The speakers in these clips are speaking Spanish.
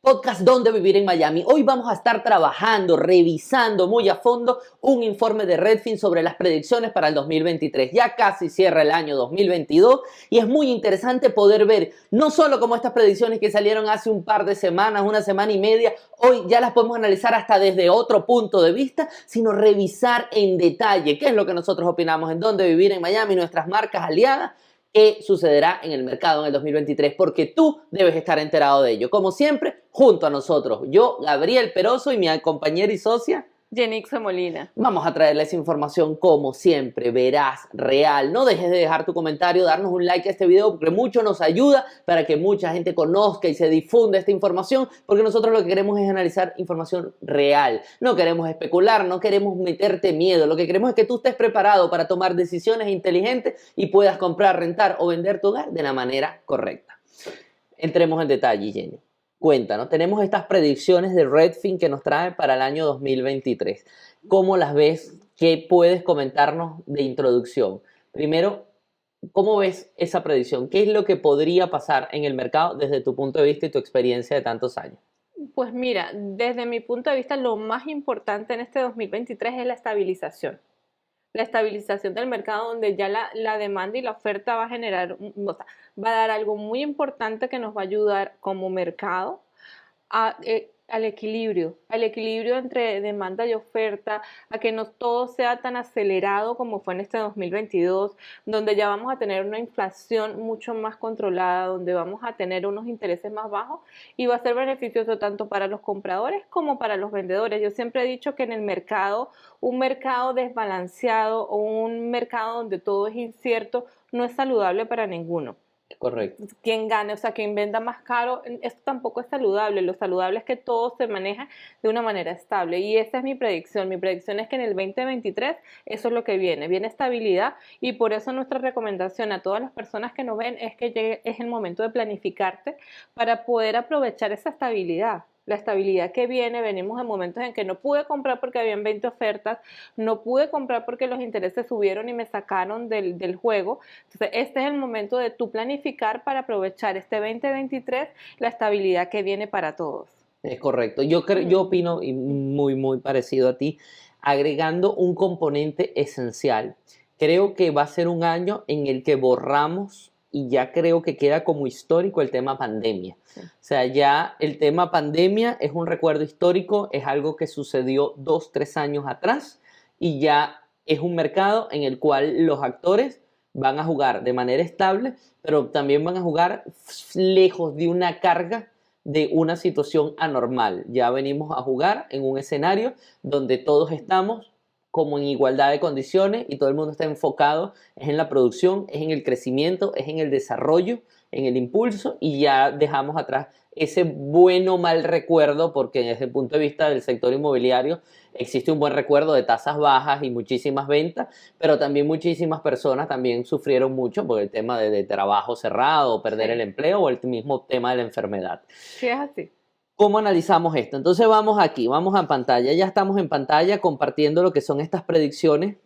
Podcast Dónde Vivir en Miami. Hoy vamos a estar trabajando, revisando muy a fondo un informe de Redfin sobre las predicciones para el 2023. Ya casi cierra el año 2022 y es muy interesante poder ver no solo cómo estas predicciones que salieron hace un par de semanas, una semana y media, hoy ya las podemos analizar hasta desde otro punto de vista, sino revisar en detalle qué es lo que nosotros opinamos en Dónde Vivir en Miami, nuestras marcas aliadas, qué sucederá en el mercado en el 2023, porque tú debes estar enterado de ello. Como siempre, junto a nosotros, yo, Gabriel Peroso, y mi compañera y socia, Jenixa Molina. vamos a traerles información como siempre, veraz, real. No dejes de dejar tu comentario, darnos un like a este video porque mucho nos ayuda para que mucha gente conozca y se difunda esta información, porque nosotros lo que queremos es analizar información real. No queremos especular, no queremos meterte miedo. Lo que queremos es que tú estés preparado para tomar decisiones inteligentes y puedas comprar, rentar o vender tu hogar de la manera correcta. Entremos en detalle, Jenny. Cuéntanos, tenemos estas predicciones de Redfin que nos trae para el año 2023. ¿Cómo las ves? ¿Qué puedes comentarnos de introducción? Primero, ¿cómo ves esa predicción? ¿Qué es lo que podría pasar en el mercado desde tu punto de vista y tu experiencia de tantos años? Pues mira, desde mi punto de vista, lo más importante en este 2023 es la estabilización. La estabilización del mercado donde ya la demanda y la oferta va a generar, o sea, va a dar algo muy importante que nos va a ayudar como mercado al equilibrio entre demanda y oferta, a que no todo sea tan acelerado como fue en este 2022, donde ya vamos a tener una inflación mucho más controlada, donde vamos a tener unos intereses más bajos y va a ser beneficioso tanto para los compradores como para los vendedores. Yo siempre he dicho que en el mercado, un mercado desbalanceado o un mercado donde todo es incierto no es saludable para ninguno. Correcto. Quien gane, o sea, quien venda más caro, esto tampoco es saludable. Lo saludable es que todo se maneja de una manera estable y esa es mi predicción. Mi predicción es que en el 2023 eso es lo que viene estabilidad y por eso nuestra recomendación a todas las personas que nos ven es que es el momento de planificarte para poder aprovechar esa estabilidad. La estabilidad que viene, venimos en momentos en que no pude comprar porque habían 20 ofertas, no pude comprar porque los intereses subieron y me sacaron del juego. Entonces, este es el momento de tú planificar para aprovechar este 2023, la estabilidad que viene para todos. Es correcto. Yo opino y muy parecido a ti, agregando un componente esencial. Creo que va a ser un año en el que borramos y ya creo que queda como histórico el tema pandemia. Sí. O sea, ya el tema pandemia es un recuerdo histórico, es algo que sucedió 2, 3 años atrás y ya es un mercado en el cual los actores van a jugar de manera estable, pero también van a jugar lejos de una carga de una situación anormal. Ya venimos a jugar en un escenario donde todos estamos como en igualdad de condiciones y todo el mundo está enfocado es en la producción, es en el crecimiento, es en el desarrollo, en el impulso y ya dejamos atrás ese bueno o mal recuerdo porque desde el punto de vista del sector inmobiliario existe un buen recuerdo de tasas bajas y muchísimas ventas, pero también muchísimas personas también sufrieron mucho por el tema de trabajo cerrado, perder el empleo o el mismo tema de la enfermedad. Sí, es así. ¿Cómo analizamos esto? Entonces vamos aquí, vamos a pantalla, ya estamos en pantalla compartiendo lo que son estas predicciones.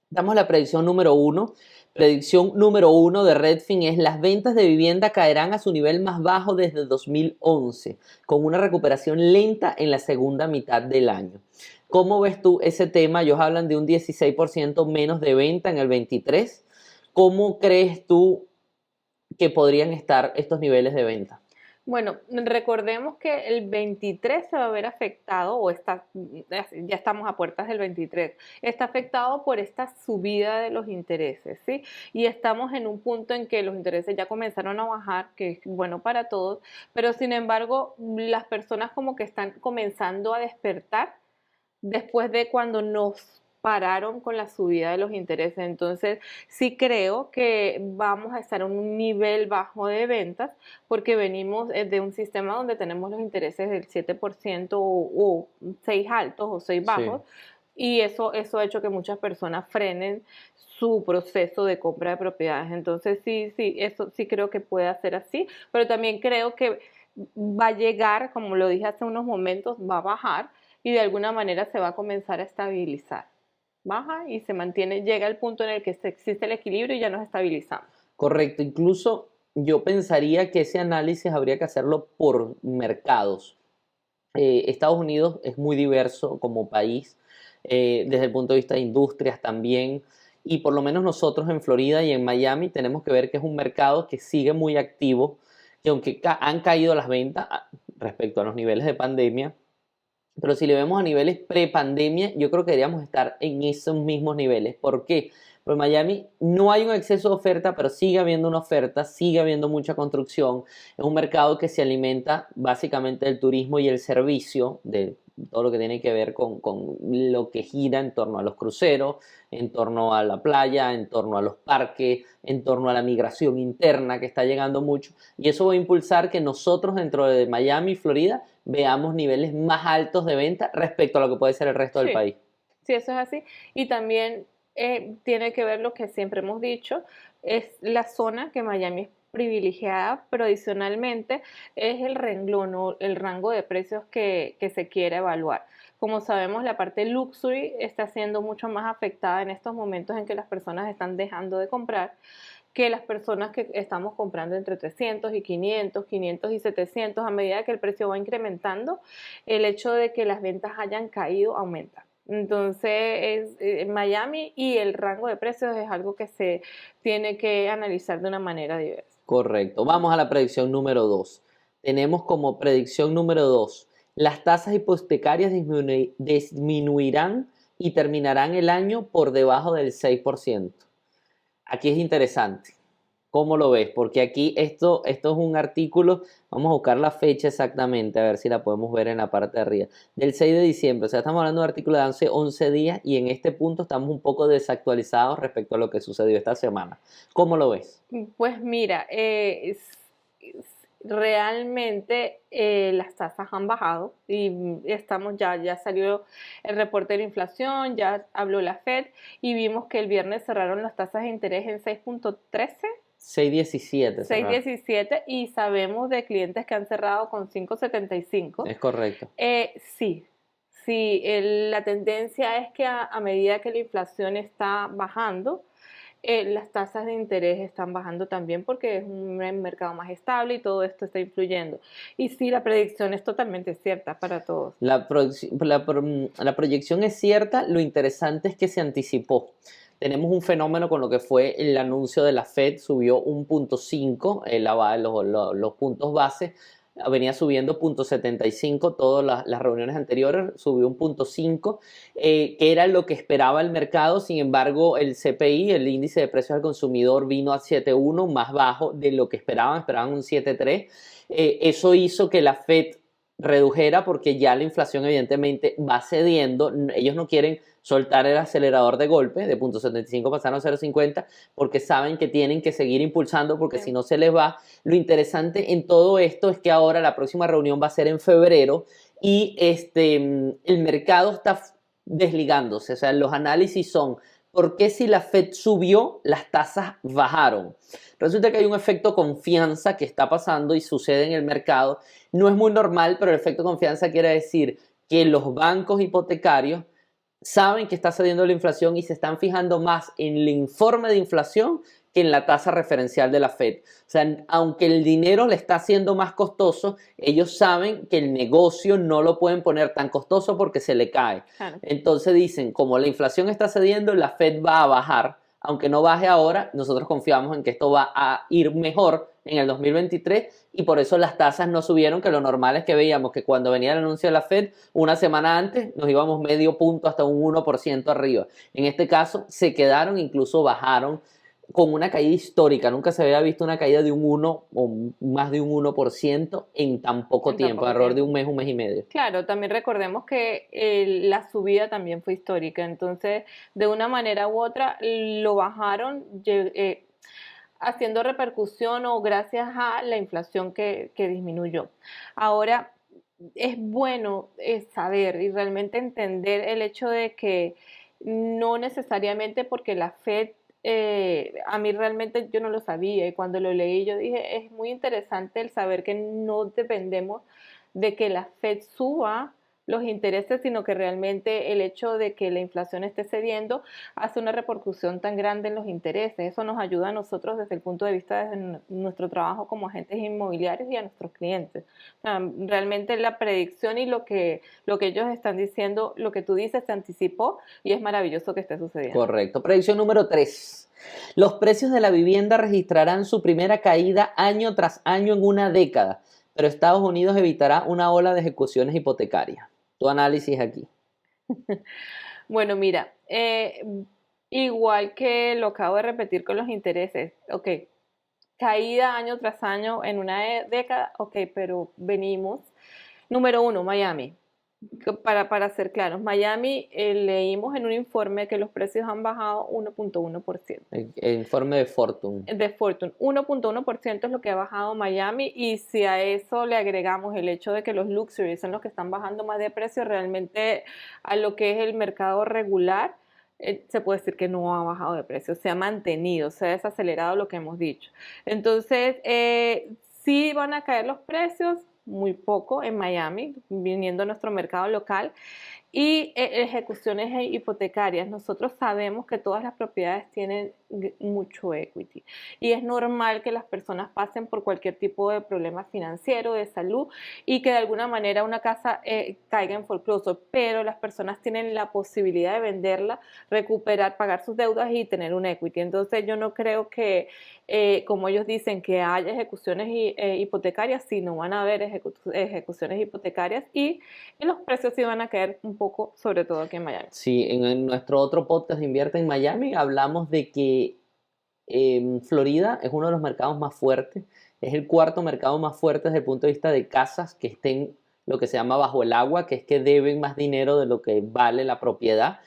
Damos la predicción número 1. Predicción número 1 de Redfin es: las ventas de vivienda caerán a su nivel más bajo desde 2011, con una recuperación lenta en la segunda mitad del año. ¿Cómo ves tú ese tema? Ellos hablan de un 16% menos de venta en el 23. ¿Cómo crees tú que podrían estar estos niveles de venta? Bueno, recordemos que el 23 se va a ver afectado, ya estamos a puertas del 23, está afectado por esta subida de los intereses, ¿sí? Y estamos en un punto en que los intereses ya comenzaron a bajar, que es bueno para todos, pero sin embargo, las personas como que están comenzando a despertar después de cuando nos pararon con la subida de los intereses. Entonces, sí creo que vamos a estar en un nivel bajo de ventas porque venimos de un sistema donde tenemos los intereses del 7% o 6 altos o 6 bajos. Sí. Y eso ha hecho que muchas personas frenen su proceso de compra de propiedades. Entonces, sí, eso sí creo que puede ser así, pero también creo que va a llegar, como lo dije hace unos momentos, va a bajar y de alguna manera se va a comenzar a estabilizar. Baja y se mantiene, llega el punto en el que existe el equilibrio y ya nos estabilizamos. Correcto, incluso yo pensaría que ese análisis habría que hacerlo por mercados. Estados Unidos es muy diverso como país, desde el punto de vista de industrias también, y por lo menos nosotros en Florida y en Miami tenemos que ver que es un mercado que sigue muy activo, que aunque han caído las ventas respecto a los niveles de pandemia, pero si le vemos a niveles pre-pandemia, yo creo que deberíamos estar en esos mismos niveles. ¿Por qué? Porque en Miami no hay un exceso de oferta, pero sigue habiendo una oferta, sigue habiendo mucha construcción. Es un mercado que se alimenta básicamente del turismo y el servicio, de todo lo que tiene que ver con lo que gira en torno a los cruceros, en torno a la playa, en torno a los parques, en torno a la migración interna que está llegando mucho. Y eso va a impulsar que nosotros dentro de Miami, Florida, veamos niveles más altos de venta respecto a lo que puede ser el resto del Sí, país. sí, eso es así. Y también tiene que ver lo que siempre hemos dicho, es la zona que Miami es privilegiada, pero adicionalmente es el renglón o el rango de precios que se quiere evaluar. Como sabemos, la parte luxury está siendo mucho más afectada en estos momentos en que las personas están dejando de comprar que las personas que estamos comprando entre 300 y 500, 500 y 700, a medida que el precio va incrementando, el hecho de que las ventas hayan caído aumenta. Entonces, Miami y el rango de precios es algo que se tiene que analizar de una manera diversa. Correcto. Vamos a la predicción número 2. Tenemos como predicción número 2: las tasas hipotecarias disminuirán y terminarán el año por debajo del 6%. Aquí es interesante. ¿Cómo lo ves? Porque aquí esto es un artículo, vamos a buscar la fecha exactamente, a ver si la podemos ver en la parte de arriba, del 6 de diciembre. O sea, estamos hablando de un artículo de hace 11 días y en este punto estamos un poco desactualizados respecto a lo que sucedió esta semana. ¿Cómo lo ves? Pues mira, realmente las tasas han bajado y ya salió el reporte de la inflación, ya habló la Fed y vimos que el viernes cerraron las tasas de interés en 6.13, 6.17 cerrar. 6.17 y sabemos de clientes que han cerrado con 5.75. Es correcto. Sí, sí, la tendencia es que a medida que la inflación está bajando, las tasas de interés están bajando también porque es un mercado más estable y todo esto está influyendo. Y sí, la predicción es totalmente cierta para todos. La proyección es cierta, lo interesante es que se anticipó. Tenemos un fenómeno con lo que fue el anuncio de la Fed, subió 1.5, los puntos base, venía subiendo 0.75, todas las reuniones anteriores subió 1.5, que era lo que esperaba el mercado. Sin embargo, el CPI, el índice de precios al consumidor, vino a 7.1, más bajo de lo que esperaban un 7.3. Eso hizo que la Fed redujera porque ya la inflación evidentemente va cediendo. Ellos no quieren soltar el acelerador de golpe, de 0.75 pasaron a 0.50, porque saben que tienen que seguir impulsando porque si no se les va. Lo interesante en todo esto es que ahora la próxima reunión va a ser en febrero y el mercado está desligándose. O sea, los análisis son: ¿por qué si la Fed subió, las tasas bajaron? Resulta que hay un efecto confianza que está pasando y sucede en el mercado. No es muy normal, pero el efecto confianza quiere decir que los bancos hipotecarios saben que está cediendo la inflación y se están fijando más en el informe de inflación que en la tasa referencial de la Fed. O sea, aunque el dinero le está haciendo más costoso, ellos saben que el negocio no lo pueden poner tan costoso porque se le cae. Claro. Entonces dicen, como la inflación está cediendo, la Fed va a bajar. Aunque no baje ahora, nosotros confiamos en que esto va a ir mejor en el 2023 y por eso las tasas no subieron, que lo normal es que veíamos que cuando venía el anuncio de la Fed, una semana antes nos íbamos medio punto hasta un 1% arriba. En este caso se quedaron, incluso bajaron con una caída histórica. Nunca se había visto una caída de un 1 o más de un 1% en tan poco tiempo, alrededor de un mes y medio. Claro, también recordemos que la subida también fue histórica, entonces de una manera u otra lo bajaron haciendo repercusión o gracias a la inflación que disminuyó. Ahora, es bueno saber y realmente entender el hecho de que no necesariamente porque la Fed, a mí realmente yo no lo sabía y cuando lo leí yo dije, es muy interesante el saber que no dependemos de que la Fed suba los intereses, sino que realmente el hecho de que la inflación esté cediendo hace una repercusión tan grande en los intereses. Eso nos ayuda a nosotros desde el punto de vista de nuestro trabajo como agentes inmobiliarios y a nuestros clientes. O sea, realmente la predicción y lo que ellos están diciendo, lo que tú dices, se anticipó y es maravilloso que esté sucediendo. Correcto. Predicción número 3. Los precios de la vivienda registrarán su primera caída año tras año en una década, pero Estados Unidos evitará una ola de ejecuciones hipotecarias. Tu análisis aquí. Bueno, mira, igual que lo acabo de repetir con los intereses, ok, caída año tras año en una década, ok, pero venimos. Número uno, Miami. Para ser claros, Miami leímos en un informe que los precios han bajado 1.1%. El informe de Fortune. De Fortune, 1.1% es lo que ha bajado Miami, y si a eso le agregamos el hecho de que los luxuries son los que están bajando más de precio, realmente a lo que es el mercado regular, se puede decir que no ha bajado de precio, se ha mantenido, se ha desacelerado lo que hemos dicho. Entonces, sí van a caer los precios, muy poco en Miami, viniendo a nuestro mercado local. Y ejecuciones hipotecarias. Nosotros sabemos que todas las propiedades tienen mucho equity y es normal que las personas pasen por cualquier tipo de problema financiero, de salud, y que de alguna manera una casa caiga en foreclosure, pero las personas tienen la posibilidad de venderla, recuperar, pagar sus deudas y tener un equity. Entonces yo no creo que, como ellos dicen, que haya ejecuciones hipotecarias, sino van a haber ejecuciones hipotecarias, y los precios sí van a caer un poco, sobre todo aquí en Miami. Sí, en nuestro otro podcast de Invierte en Miami hablamos de que Florida es uno de los mercados más fuertes, es el cuarto mercado más fuerte desde el punto de vista de casas que estén lo que se llama bajo el agua, que es que deben más dinero de lo que vale la propiedad.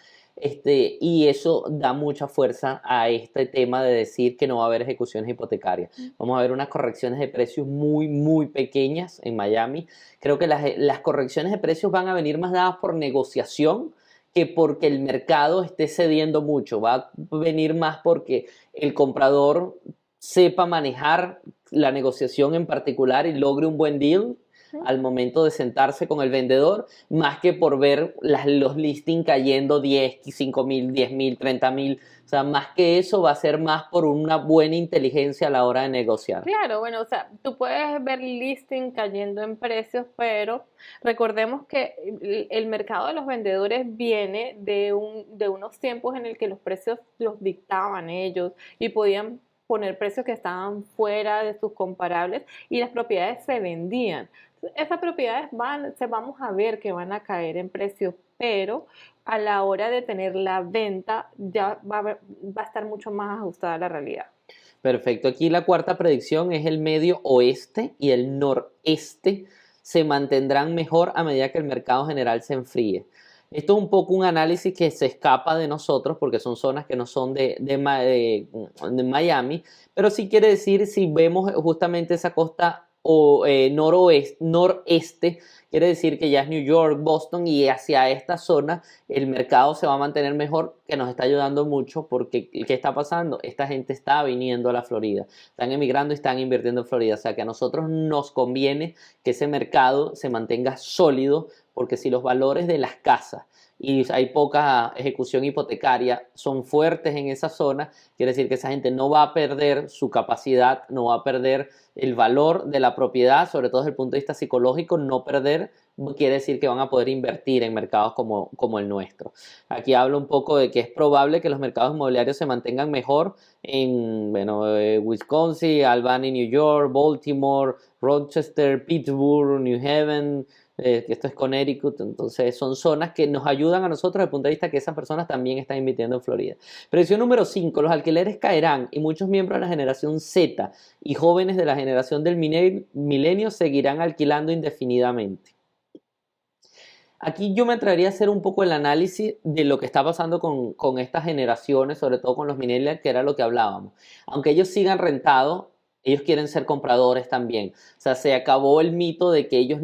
Y eso da mucha fuerza a este tema de decir que no va a haber ejecuciones hipotecarias. Vamos a ver unas correcciones de precios muy, muy pequeñas en Miami. Creo que las correcciones de precios van a venir más dadas por negociación que porque el mercado esté cediendo mucho. Va a venir más porque el comprador sepa manejar la negociación en particular y logre un buen deal al momento de sentarse con el vendedor, más que por ver los listings cayendo 10, 5 mil, 10 mil, 30 mil. O sea, más que eso va a ser más por una buena inteligencia a la hora de negociar. Claro, bueno, o sea, tú puedes ver listing cayendo en precios, pero recordemos que el mercado de los vendedores viene de unos tiempos en el que los precios los dictaban ellos y podían poner precios que estaban fuera de sus comparables, y las propiedades se vendían. Esas propiedades vamos a ver que van a caer en precio, pero a la hora de tener la venta ya va a estar mucho más ajustada a la realidad. Perfecto. Aquí la cuarta predicción es el medio oeste y el noreste se mantendrán mejor a medida que el mercado general se enfríe. Esto es un poco un análisis que se escapa de nosotros porque son zonas que no son de Miami, pero sí quiere decir, si vemos justamente esa costa noreste, quiere decir que ya es New York, Boston, y hacia esta zona el mercado se va a mantener mejor, que nos está ayudando mucho porque ¿qué está pasando? Esta gente está viniendo a la Florida, están emigrando y están invirtiendo en Florida, o sea que a nosotros nos conviene que ese mercado se mantenga sólido, porque si los valores de las casas y hay poca ejecución hipotecaria son fuertes en esa zona, quiere decir que esa gente no va a perder su capacidad, no va a perder el valor de la propiedad, sobre todo desde el punto de vista psicológico. No perder quiere decir que van a poder invertir en mercados como el nuestro. Aquí hablo un poco de que es probable que los mercados inmobiliarios se mantengan mejor en Wisconsin, Albany, New York, Baltimore, Rochester, Pittsburgh, New Haven, que esto es Connecticut. Entonces son zonas que nos ayudan a nosotros desde el punto de vista que esas personas también están invirtiendo en Florida. Predicción número 5, los alquileres caerán y muchos miembros de la generación Z y jóvenes de la generación del milenio seguirán alquilando indefinidamente. Aquí yo me atrevería a hacer un poco el análisis de lo que está pasando con estas generaciones, sobre todo con los millennials, que era lo que hablábamos. Aunque ellos sigan rentados, ellos quieren ser compradores también. O sea, se acabó el mito de que ellos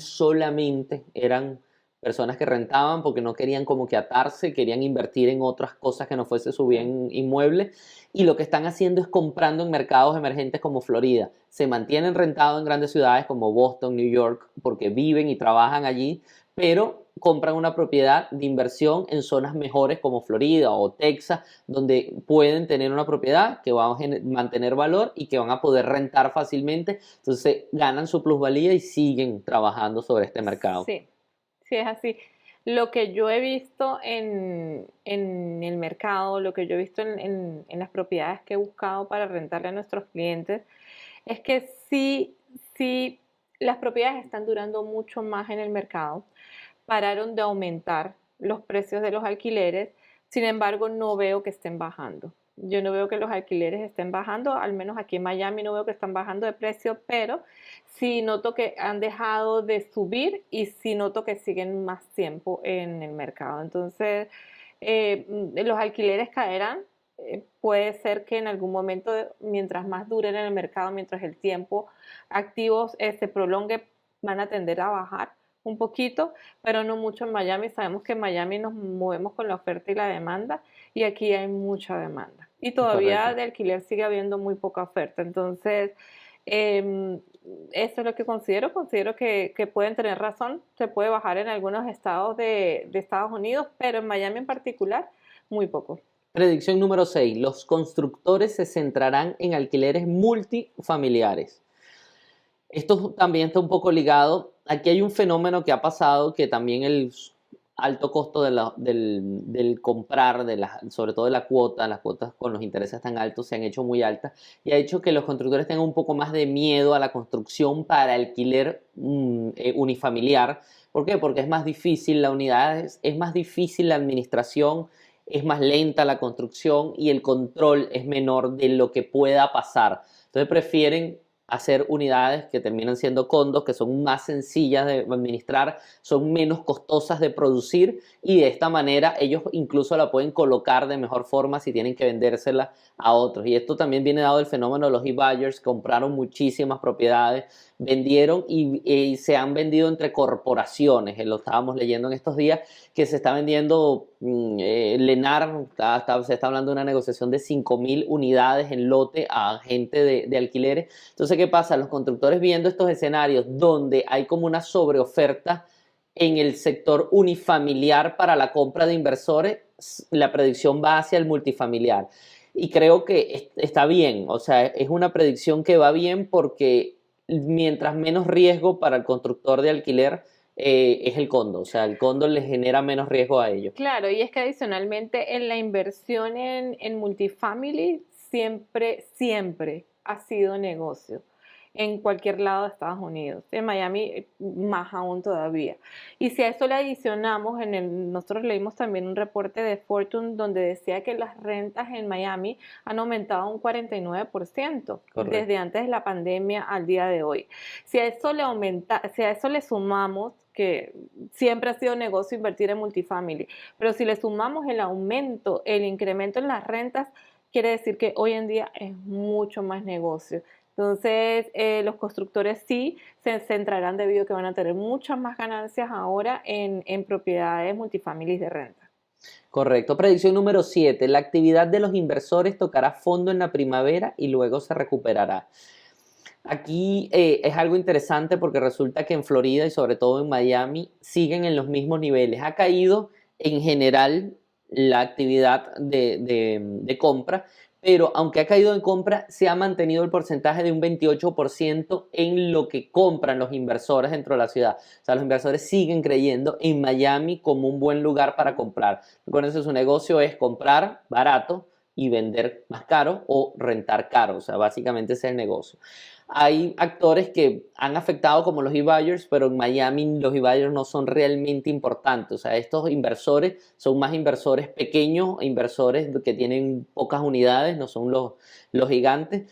solamente eran personas que rentaban porque no querían como que atarse, querían invertir en otras cosas que no fuese su bien inmueble, y lo que están haciendo es comprando en mercados emergentes como Florida. Se mantienen rentados en grandes ciudades como Boston, New York, porque viven y trabajan allí, pero compran una propiedad de inversión en zonas mejores como Florida o Texas, donde pueden tener una propiedad que va a mantener valor y que van a poder rentar fácilmente. Entonces ganan su plusvalía y siguen trabajando sobre este mercado. Sí, sí es así. Lo que yo he visto en el mercado, lo que yo he visto en las propiedades que he buscado para rentarle a nuestros clientes, es que sí, las propiedades están durando mucho más en el mercado, pararon de aumentar los precios de los alquileres, sin embargo no veo que estén bajando. Yo no veo que los alquileres estén bajando, al menos aquí en Miami no veo que están bajando de precio, pero sí noto que han dejado de subir y sí noto que siguen más tiempo en el mercado. Entonces, los alquileres caerán. Puede ser que en algún momento, mientras más duren en el mercado, mientras el tiempo activos se prolongue, van a tender a bajar un poquito, pero no mucho en Miami. Sabemos que en Miami nos movemos con la oferta y la demanda y aquí hay mucha demanda. Y todavía Correcto. de alquiler sigue habiendo muy poca oferta. Entonces, eh, eso es lo que considero. Considero que pueden tener razón. Se puede bajar en algunos estados de Estados Unidos, pero en Miami en particular, muy poco. Predicción número 6. Los constructores se centrarán en alquileres multifamiliares. Esto también está un poco ligado. Aquí hay un fenómeno que ha pasado, que también el alto costo del comprar, sobre todo de las cuotas con los intereses tan altos se han hecho muy altas, y ha hecho que los constructores tengan un poco más de miedo a la construcción para alquiler unifamiliar. ¿Por qué? Porque es más difícil la unidad, es más difícil la administración, es más lenta la construcción y el control es menor de lo que pueda pasar. Entonces prefieren hacer unidades que terminan siendo condos, que son más sencillas de administrar, son menos costosas de producir, y de esta manera ellos incluso la pueden colocar de mejor forma si tienen que vendérsela a otros. Y esto también viene dado del fenómeno de los e-buyers. Compraron muchísimas propiedades, vendieron y se han vendido entre corporaciones. Lo estábamos leyendo en estos días, que se está vendiendo Lennar, se está hablando de una negociación de 5.000 unidades en lote a gente de alquileres. Entonces, ¿qué pasa? Los constructores, viendo estos escenarios donde hay como una sobreoferta en el sector unifamiliar para la compra de inversores, la predicción va hacia el multifamiliar. Y creo que está bien, o sea, es una predicción que va bien porque mientras menos riesgo para el constructor de alquiler, es el condo. O sea, el condo les genera menos riesgo a ellos. Claro, y es que adicionalmente en la inversión en multifamily siempre ha sido negocio en cualquier lado de Estados Unidos. En Miami más aún todavía. Y si a eso le adicionamos, nosotros leímos también un reporte de Fortune donde decía que las rentas en Miami han aumentado un 49% Correcto. desde antes de la pandemia al día de hoy. Si a eso le sumamos que siempre ha sido negocio invertir en multifamily, pero si le sumamos el aumento, el incremento en las rentas, quiere decir que hoy en día es mucho más negocio. Entonces, los constructores sí se centrarán debido a que van a tener muchas más ganancias ahora en propiedades multifamilies de renta. Correcto. Predicción número 7. La actividad de los inversores tocará fondo en la primavera y luego se recuperará. Aquí es algo interesante porque resulta que en Florida y sobre todo en Miami siguen en los mismos niveles. Ha caído en general la actividad de compra, pero aunque ha caído en compra, se ha mantenido el porcentaje de un 28% en lo que compran los inversores dentro de la ciudad. O sea, los inversores siguen creyendo en Miami como un buen lugar para comprar. Recuerden que su negocio es comprar barato y vender más caro o rentar caro. O sea, básicamente ese es el negocio. Hay actores que han afectado como los e-buyers, pero en Miami los e-buyers no son realmente importantes. O sea, estos inversores son más inversores pequeños, inversores que tienen pocas unidades, no son los gigantes.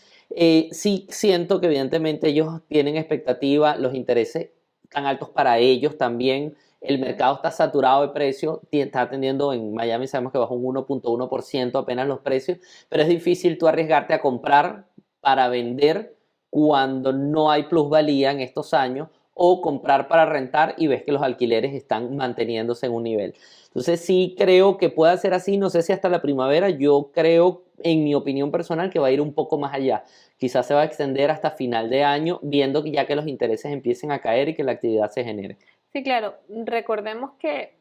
Sí siento que evidentemente ellos tienen expectativa, los intereses están altos para ellos también. El mercado está saturado de precios, está atendiendo en Miami, sabemos que bajó un 1.1% apenas los precios, pero es difícil tú arriesgarte a comprar para vender cuando no hay plusvalía en estos años, o comprar para rentar y ves que los alquileres están manteniéndose en un nivel. Entonces sí creo que pueda ser así, no sé si hasta la primavera, yo creo, en mi opinión personal, que va a ir un poco más allá. Quizás se va a extender hasta final de año, viendo que ya que los intereses empiecen a caer y que la actividad se genere. Sí, claro. Recordemos que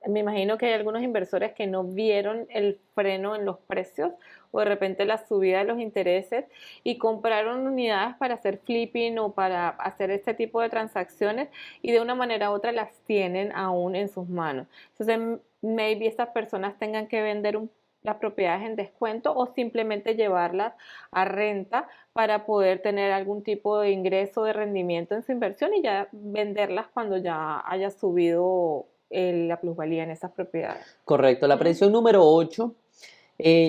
me imagino que hay algunos inversores que no vieron el freno en los precios o de repente la subida de los intereses y compraron unidades para hacer flipping o para hacer este tipo de transacciones y de una manera u otra las tienen aún en sus manos. Entonces, maybe estas personas tengan que vender las propiedades en descuento o simplemente llevarlas a renta para poder tener algún tipo de ingreso de rendimiento en su inversión y ya venderlas cuando ya haya subido la plusvalía en esas propiedades. Correcto. La predicción número 8.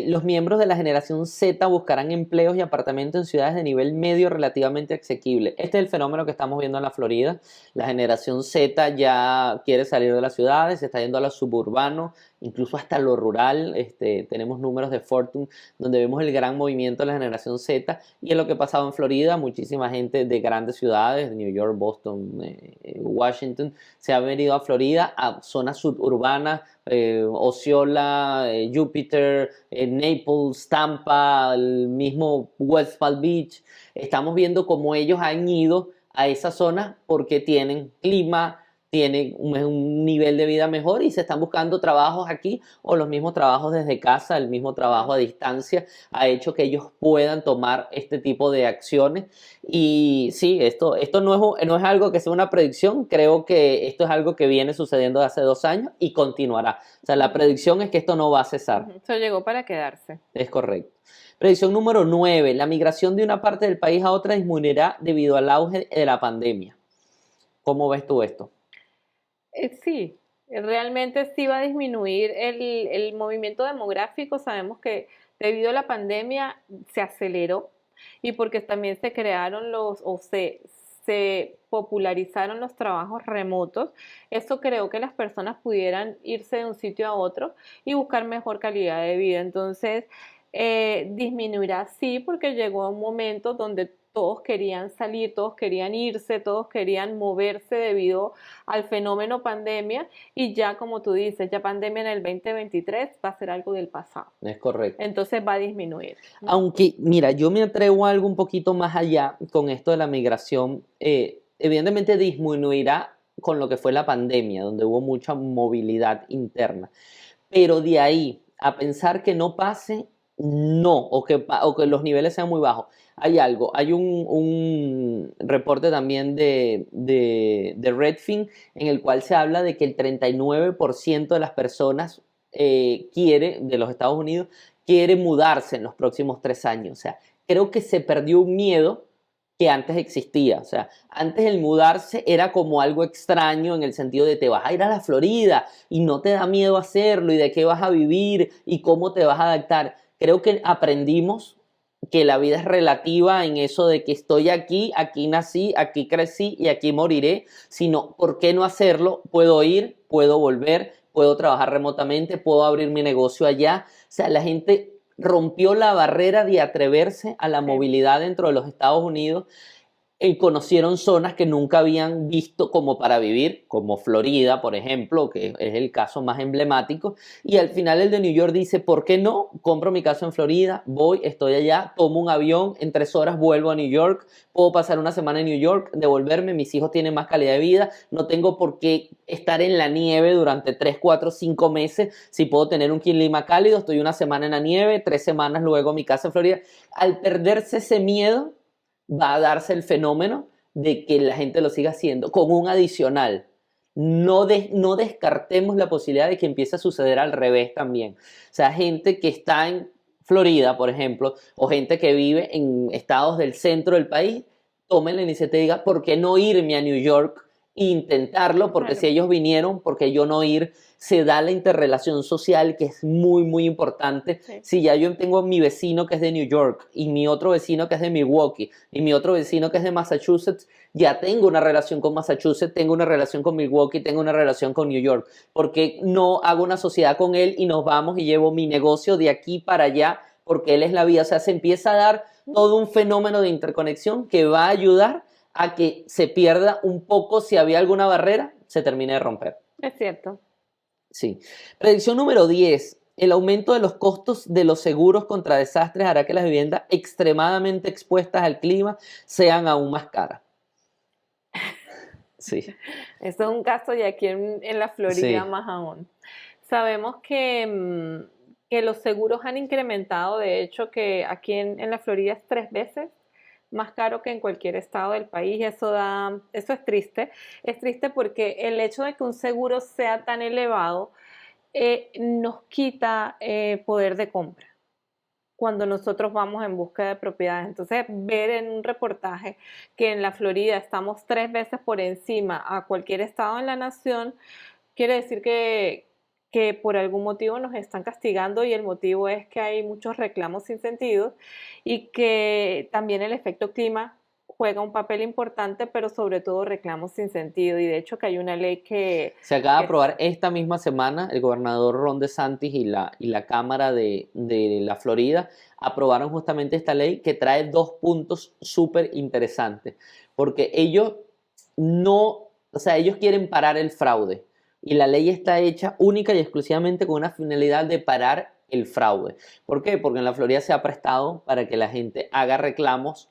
Los miembros de la generación Z buscarán empleos y apartamentos en ciudades de nivel medio relativamente asequible. Este es el fenómeno que estamos viendo en la Florida. La generación Z ya quiere salir de las ciudades, se está yendo a lo suburbano, incluso hasta lo rural. Tenemos números de Fortune donde vemos el gran movimiento de la generación Z y es lo que pasaba en Florida. Muchísima gente de grandes ciudades, de New York, Boston, Washington, se ha venido a Florida, a zonas suburbanas, Osceola, Jupiter, Naples, Tampa, el mismo West Palm Beach. Estamos viendo cómo ellos han ido a esa zona porque tienen clima, tienen un nivel de vida mejor y se están buscando trabajos aquí o los mismos trabajos desde casa, el mismo trabajo a distancia ha hecho que ellos puedan tomar este tipo de acciones. Y sí, esto no es algo que sea una predicción, creo que esto es algo que viene sucediendo desde hace 2 años y continuará. O sea, la predicción es que esto no va a cesar. Eso llegó para quedarse. Es correcto. Predicción número 9. La migración de una parte del país a otra disminuirá debido al auge de la pandemia. ¿Cómo ves tú esto? Sí, realmente sí va a disminuir el movimiento demográfico. Sabemos que debido a la pandemia se aceleró y porque también se crearon se popularizaron los trabajos remotos. Eso creó que las personas pudieran irse de un sitio a otro y buscar mejor calidad de vida. Entonces, disminuirá sí porque llegó un momento donde todos querían salir, todos querían irse, todos querían moverse debido al fenómeno pandemia y ya como tú dices, ya pandemia en el 2023 va a ser algo del pasado. Es correcto. Entonces va a disminuir. Aunque, mira, yo me atrevo a algo un poquito más allá con esto de la migración. Evidentemente disminuirá con lo que fue la pandemia, donde hubo mucha movilidad interna. Pero de ahí a pensar que no pase, no, o que los niveles sean muy bajos. Hay algo, hay un reporte también de Redfin en el cual se habla de que el 39% de las personas de los Estados Unidos quiere mudarse en los próximos 3 años. O sea, creo que se perdió un miedo que antes existía. O sea, antes el mudarse era como algo extraño en el sentido de te vas a ir a la Florida y no te da miedo hacerlo y de qué vas a vivir y cómo te vas a adaptar. Creo que aprendimos que la vida es relativa en eso de que estoy aquí, aquí nací, aquí crecí y aquí moriré, sino ¿por qué no hacerlo? Puedo ir, puedo volver, puedo trabajar remotamente, puedo abrir mi negocio allá. O sea, la gente rompió la barrera de atreverse a la movilidad dentro de los Estados Unidos y conocieron zonas que nunca habían visto como para vivir, como Florida, por ejemplo, que es el caso más emblemático. Y al final el de New York dice, ¿por qué no? Compro mi casa en Florida, voy, estoy allá, tomo un avión, en 3 horas vuelvo a New York, puedo pasar una semana en New York, devolverme, mis hijos tienen más calidad de vida, no tengo por qué estar en la nieve durante 3, 4, 5 meses, si puedo tener un clima cálido, estoy una semana en la nieve, 3 semanas luego a mi casa en Florida. Al perderse ese miedo, va a darse el fenómeno de que la gente lo siga haciendo, con un adicional. No descartemos la posibilidad de que empiece a suceder al revés también. O sea, gente que está en Florida, por ejemplo, o gente que vive en estados del centro del país, tomen la iniciativa y digan, ¿por qué no irme a New York e intentarlo? Porque si ellos vinieron, ¿por qué yo no ir? Se da la interrelación social que es muy, muy importante. Sí. Si ya yo tengo mi vecino que es de New York y mi otro vecino que es de Milwaukee y mi otro vecino que es de Massachusetts, ya tengo una relación con Massachusetts, tengo una relación con Milwaukee, tengo una relación con New York. ¿Por qué no hago una sociedad con él y nos vamos y llevo mi negocio de aquí para allá? Porque él es la vida. O sea, se empieza a dar todo un fenómeno de interconexión que va a ayudar a que se pierda un poco, si había alguna barrera, se termine de romper. Es cierto. Sí. Predicción número 10. El aumento de los costos de los seguros contra desastres hará que las viviendas extremadamente expuestas al clima sean aún más caras. Sí. Esto es un caso y aquí en la Florida Sí. más aún. Sabemos que los seguros han incrementado, de hecho que aquí en la Florida es 3 veces más caro que en cualquier estado del país. Eso es triste. Es triste porque el hecho de que un seguro sea tan elevado nos quita poder de compra cuando nosotros vamos en busca de propiedades. Entonces, ver en un reportaje que en la Florida estamos 3 veces por encima a cualquier estado en la nación, quiere decir que por algún motivo nos están castigando y el motivo es que hay muchos reclamos sin sentido y que también el efecto clima juega un papel importante, pero sobre todo reclamos sin sentido. Y de hecho que hay una ley Se acaba de que aprobar esta misma semana, el gobernador Ron DeSantis y la Cámara de la Florida aprobaron justamente esta ley que trae dos puntos súper interesantes, porque ellos no, o sea, ellos quieren parar el fraude y la ley está hecha única y exclusivamente con una finalidad de parar el fraude. ¿Por qué? Porque en la Florida se ha prestado para que la gente haga reclamos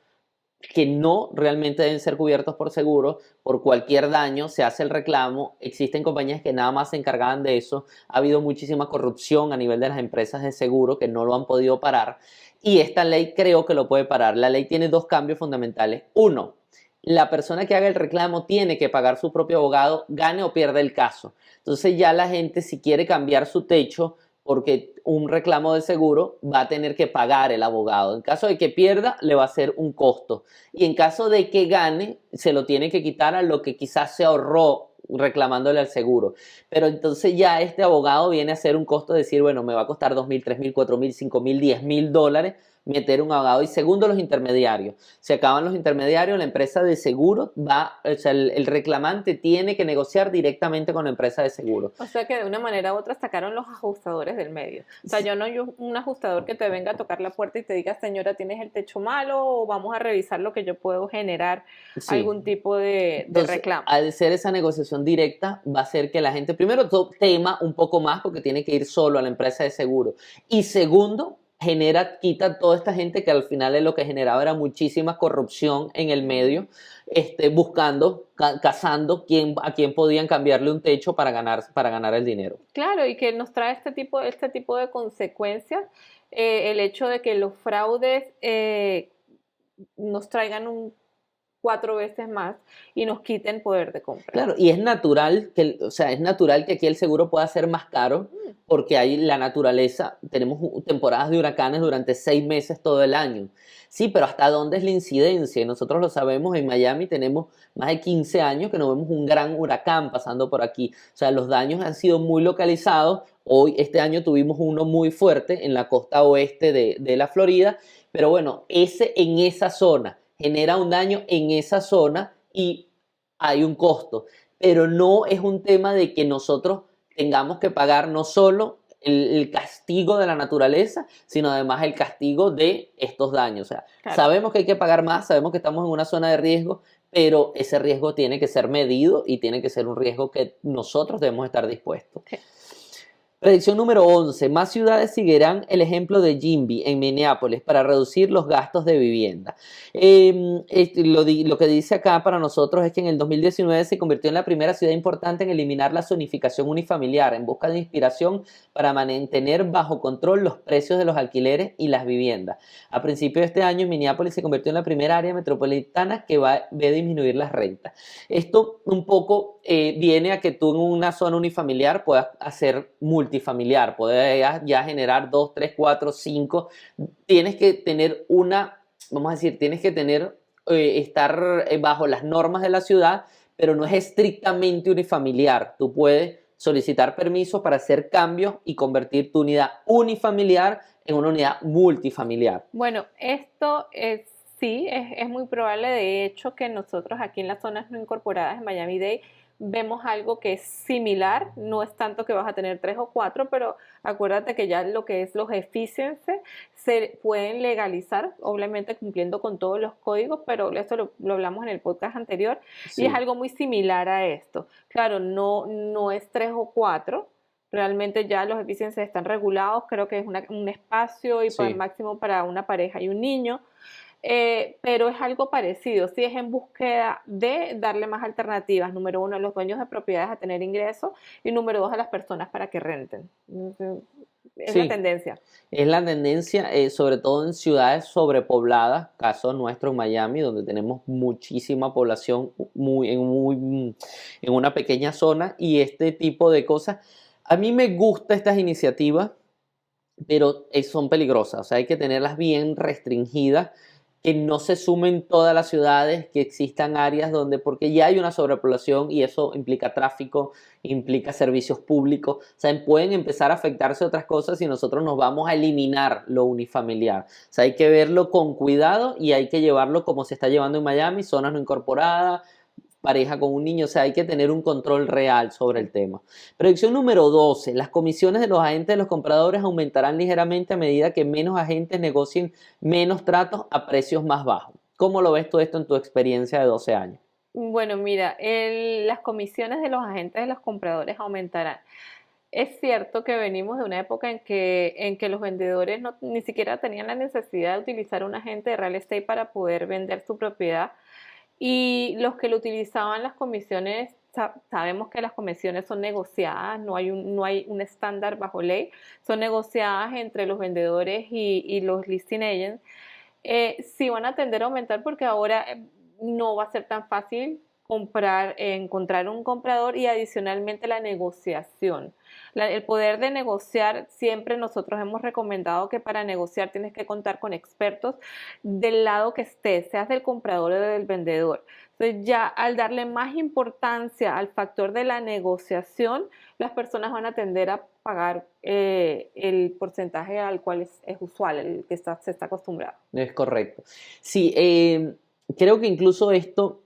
que no realmente deben ser cubiertos por seguro, por cualquier daño se hace el reclamo, existen compañías que nada más se encargaban de eso, ha habido muchísima corrupción a nivel de las empresas de seguro que no lo han podido parar y esta ley creo que lo puede parar. La ley tiene dos cambios fundamentales. Uno, la persona que haga el reclamo tiene que pagar su propio abogado, gane o pierda el caso. Entonces ya la gente si quiere cambiar su techo porque un reclamo de seguro va a tener que pagar el abogado. En caso de que pierda, le va a ser un costo. Y en caso de que gane, se lo tiene que quitar a lo que quizás se ahorró reclamándole al seguro. Pero entonces ya este abogado viene a ser un costo de decir, bueno, me va a costar 2.000, 3.000, 4.000, 5.000, 10.000 dólares meter un abogado. Y segundo, los intermediarios. Se acaban los intermediarios, la empresa de seguro va, o sea, el reclamante tiene que negociar directamente con la empresa de seguro. O sea que de una manera u otra sacaron los ajustadores del medio. O sea, yo no hay un ajustador que te venga a tocar la puerta y te diga, señora, ¿tienes el techo malo? O vamos a revisar lo que yo puedo generar Sí. algún tipo de Entonces, reclamo. al ser esa negociación directa, va a hacer que la gente, primero, tema un poco más porque tiene que ir solo a la empresa de seguro. Y segundo, quita toda esta gente que al final es lo que generaba era muchísima corrupción en el medio, buscando, cazando a quién podían cambiarle un techo para ganar el dinero. Claro, y que nos trae este tipo de consecuencias, el hecho de que los fraudes nos traigan 4 veces más y nos quiten poder de compra. Claro, y es natural o sea, es natural que aquí el seguro pueda ser más caro porque hay la naturaleza, tenemos temporadas de huracanes durante 6 meses todo el año. Sí, pero ¿hasta dónde es la incidencia? Y nosotros lo sabemos, en Miami tenemos más de 15 años que no vemos un gran huracán pasando por aquí. O sea, los daños han sido muy localizados. Hoy, este año tuvimos uno muy fuerte en la costa oeste de la Florida, pero bueno, en esa zona genera un daño en esa zona y hay un costo. Pero no es un tema de que nosotros tengamos que pagar no solo el castigo de la naturaleza, sino además el castigo de estos daños. O sea, Claro. sabemos que hay que pagar más, sabemos que estamos en una zona de riesgo, pero ese riesgo tiene que ser medido y tiene que ser un riesgo que nosotros debemos estar dispuestos. Sí. Predicción número 11. Más ciudades seguirán el ejemplo de Jimby en Minneapolis para reducir los gastos de vivienda. Lo que dice acá para nosotros es que en el 2019 se convirtió en la primera ciudad importante en eliminar la zonificación unifamiliar en busca de inspiración para mantener bajo control los precios de los alquileres y las viviendas. A principios de este año, Minneapolis se convirtió en la primera área metropolitana que ve a disminuir las rentas. Esto un poco viene a que tú en una zona unifamiliar puedas hacer multifamiliar, puedes ya generar 2, 3, 4, 5. Tienes que tener vamos a decir, tienes que estar bajo las normas de la ciudad, pero no es estrictamente unifamiliar. Tú puedes solicitar permiso para hacer cambios y convertir tu unidad unifamiliar en una unidad multifamiliar. Bueno, esto sí, es muy probable, de hecho, que nosotros aquí en las zonas no incorporadas en Miami-Dade vemos algo que es similar, no es tanto que vas a tener 3 o 4, pero acuérdate que ya lo que es los efficiency se pueden legalizar, obviamente cumpliendo con todos los códigos, pero esto lo hablamos en el podcast anterior, y es Sí, algo muy similar a esto. Claro, no es 3 o 4. Realmente ya los efficiencies están regulados, creo que es un espacio y para sí. máximo para una pareja y un niño, pero es algo parecido, sí es en búsqueda de darle más alternativas, número uno, a los dueños de propiedades a tener ingresos y número dos, a las personas para que renten. Es la Sí, tendencia. es la tendencia, sobre todo en ciudades sobrepobladas, caso nuestro en Miami, donde tenemos muchísima población en una pequeña zona y este tipo de cosas. A mí me gustan estas iniciativas, pero son peligrosas, o sea, hay que tenerlas bien restringidas, que no se sumen todas las ciudades, que existan áreas donde, porque ya hay una sobrepoblación y eso implica tráfico, implica servicios públicos, o sea, pueden empezar a afectarse otras cosas si nosotros nos vamos a eliminar lo unifamiliar. O sea, hay que verlo con cuidado y hay que llevarlo como se está llevando en Miami, zonas no incorporadas, pareja con un niño, o sea, hay que tener un control real sobre el tema. Predicción número 12. Las comisiones de los agentes de los compradores aumentarán ligeramente a medida que menos agentes negocien menos tratos a precios más bajos. ¿Cómo lo ves tú esto en tu experiencia de 12 años? Bueno, mira, las comisiones de los agentes de los compradores aumentarán. Es cierto que venimos de una época en que los vendedores ni siquiera tenían la necesidad de utilizar un agente de real estate para poder vender su propiedad. Y los que lo utilizaban las comisiones, sabemos que las comisiones son negociadas, no hay un estándar bajo ley, son negociadas entre los vendedores y los listing agents. Sí van a tender a aumentar porque ahora no va a ser tan fácil encontrar un comprador y adicionalmente la negociación. El poder de negociar, siempre nosotros hemos recomendado que para negociar tienes que contar con expertos del lado que estés, seas del comprador o del vendedor. Entonces ya al darle más importancia al factor de la negociación, las personas van a tender a pagar el porcentaje al cual es usual, el que se está acostumbrado. Es correcto. Sí, creo que incluso esto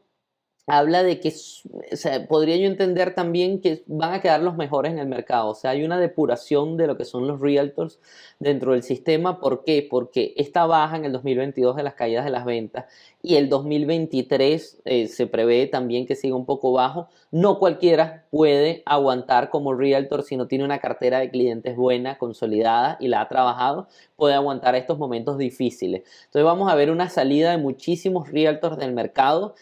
habla de que, o sea, podría yo entender también que van a quedar los mejores en el mercado. O sea, hay una depuración de lo que son los realtors dentro del sistema. ¿Por qué? Porque esta baja en el 2022 de las caídas de las ventas y el 2023 se prevé también que siga un poco bajo. No cualquiera puede aguantar como realtor si no tiene una cartera de clientes buena, consolidada y la ha trabajado, puede aguantar estos momentos difíciles. Entonces vamos a ver una salida de muchísimos realtors del mercado.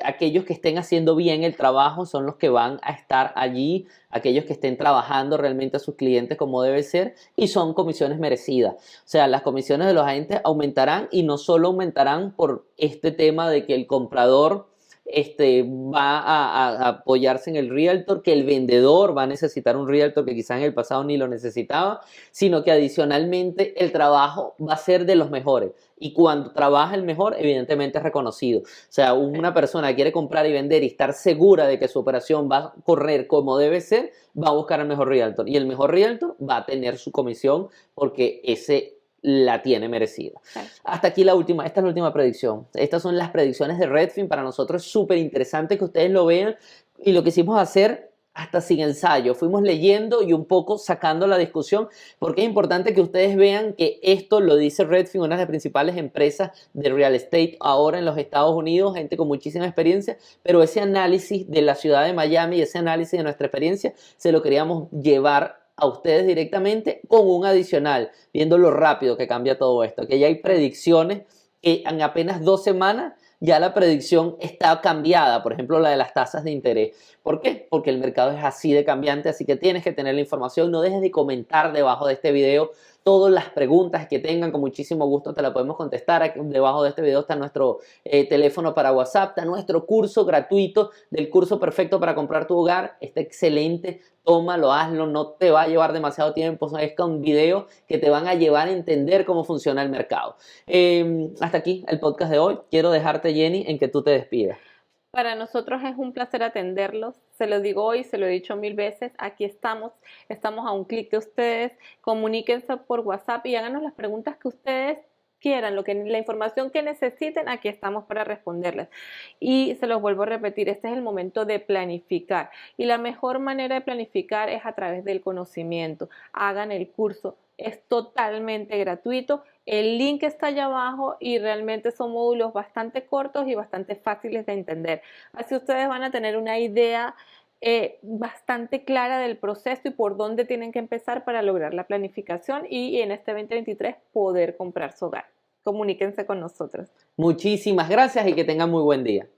Aquellos que estén haciendo bien el trabajo son los que van a estar allí, aquellos que estén trabajando realmente a sus clientes como debe ser y son comisiones merecidas. O sea, las comisiones de los agentes aumentarán y no solo aumentarán por este tema de que el comprador va a apoyarse en el realtor, que el vendedor va a necesitar un realtor que quizás en el pasado ni lo necesitaba, sino que adicionalmente el trabajo va a ser de los mejores. Y cuando trabaja el mejor, evidentemente es reconocido. O sea, una persona que quiere comprar y vender y estar segura de que su operación va a correr como debe ser, va a buscar al mejor realtor. Y el mejor realtor va a tener su comisión porque ese la tiene merecida. Hasta aquí la última, esta es la última predicción. Estas son las predicciones de Redfin. Para nosotros es súper interesante que ustedes lo vean y lo quisimos hacer hasta sin ensayo. Fuimos leyendo y un poco sacando la discusión porque es importante que ustedes vean que esto lo dice Redfin, una de las principales empresas de real estate ahora en los Estados Unidos, gente con muchísima experiencia, pero ese análisis de la ciudad de Miami y ese análisis de nuestra experiencia se lo queríamos llevar a ustedes directamente con un adicional, viendo lo rápido que cambia todo esto, que ya hay predicciones que en apenas 2 semanas ya la predicción está cambiada, por ejemplo la de las tasas de interés. ¿Por qué? Porque el mercado es así de cambiante, así que tienes que tener la información. No dejes de comentar debajo de este video todas las preguntas que tengan, con muchísimo gusto te la podemos contestar. Aquí debajo de este video está nuestro teléfono para WhatsApp, está nuestro curso gratuito del curso perfecto para comprar tu hogar. Está excelente, tómalo, hazlo, no te va a llevar demasiado tiempo, es con videos que te van a llevar a entender cómo funciona el mercado. Hasta aquí el podcast de hoy. Quiero dejarte, Jenny, en que tú te despidas. Para nosotros es un placer atenderlos, se lo digo hoy, se lo he dicho 1000 veces, aquí estamos a un clic de ustedes, comuníquense por WhatsApp y háganos las preguntas que ustedes quieran, la información que necesiten, aquí estamos para responderles. Y se los vuelvo a repetir, este es el momento de planificar. Y la mejor manera de planificar es a través del conocimiento. Hagan el curso, es totalmente gratuito. El link está allá abajo y realmente son módulos bastante cortos y bastante fáciles de entender. Así ustedes van a tener una idea bastante clara del proceso y por dónde tienen que empezar para lograr la planificación y en este 2023 poder comprar su hogar. Comuníquense con nosotros. Muchísimas gracias y que tengan muy buen día.